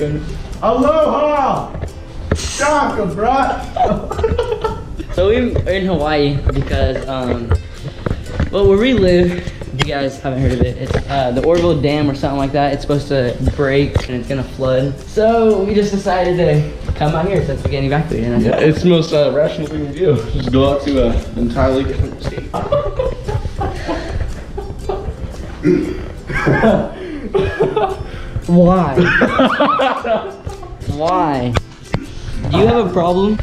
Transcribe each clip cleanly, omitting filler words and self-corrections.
Aloha! Shaka, bruh! So we're in Hawaii because, well, where we live, if you guys haven't heard of it, it's the Orville Dam or something like that. It's supposed to break and it's gonna flood. So we just decided to come out here since we're getting evacuated. Yeah, it's the most rational thing to do. Just go out to an entirely different state. Why? Why? Do you have a problem?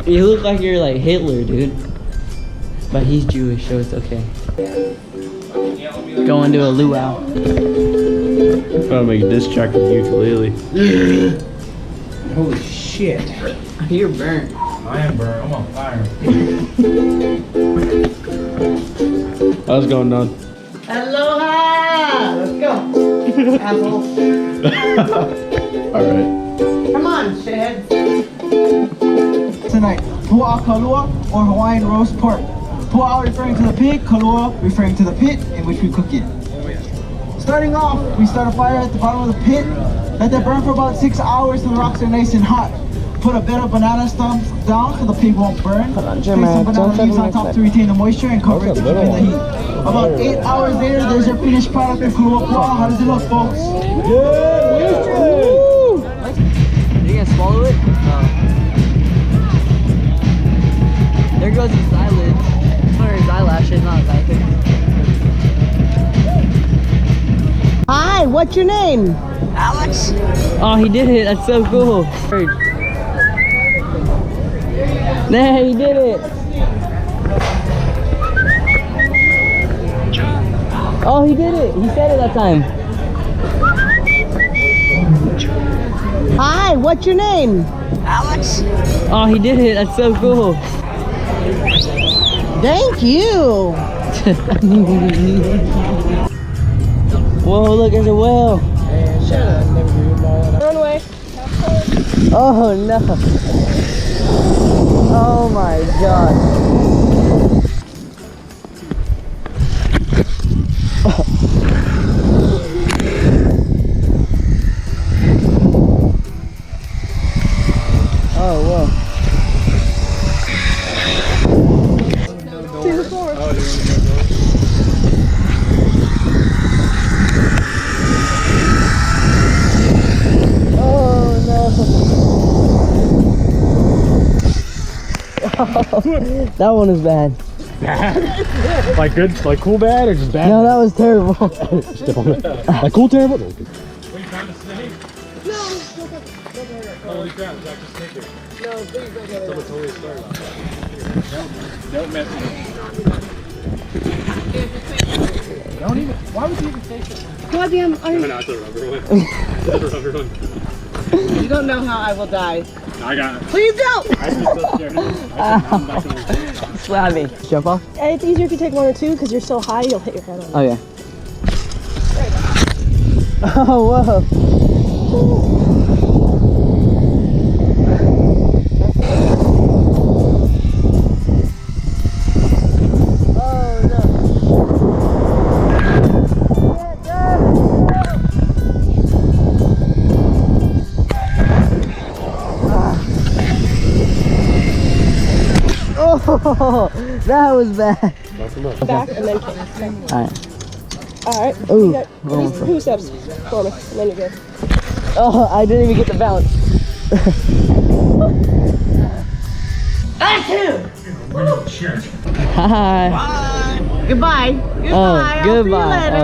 You look like you're like Hitler, dude. But he's Jewish, so it's okay. Going to a luau. I'm trying to make a diss track with the ukulele. Holy shit. You're burnt. I am burnt. I'm on fire. How's it going, Don? Aloha! Let's go. Asshole. Alright. Come on, shitheads. Tonight, pu'a kalua or Hawaiian roast pork. Pu'a referring to the pig, kalua referring to the pit in which we cook it. Starting off, we start a fire at the bottom of the pit. Let that burn for about 6 hours till the rocks are nice and hot. Put a bed of banana stumps down so the pig won't burn. Place some banana leaves on top to retain the moisture and cover it to keep in the heat. About 8 hours later, there's your finished product of kalua pu'a. How does it look, folks? Are you gonna swallow it? There goes his eyelids. Or his eyelashes, not his eyelids. Hi, what's your name? Alex! Oh, he did it. That's so cool. There, he did it. Oh, he did it. He said it that time. Hi, what's your name? Alex! Oh, he did it. That's so cool. Thank you. Whoa, look, there's a whale. Run away. Oh, no. Oh, my God. Oh, whoa. To the floor. Oh, no. That one is bad. Bad? Like good, like cool bad or just bad? No, that was terrible. Step on it. Like cool terrible? What are you trying to say? Holy crap, Zach, just take it. No, please don't get it. Someone told me a story about that. Don't mess with me. Don't even, why would you even take it? Goddamn, No, it's a rubber one. It's a rubber one. you don't know how I will die. I got it. Please don't! I just so scared. I said, back to the Slap me. Jump off? It's easier if you take one or two because you're so high you'll hit your head on it. Oh, yeah. Oh, whoa. Oh, that was bad. Back and then kick. Alright. Alright. Ooh. You got these 2 steps for me, and then you're good. Oh, I didn't even get the bounce. Hi. Goodbye. Goodbye. Oh, I'll see you goodbye. later. Oh.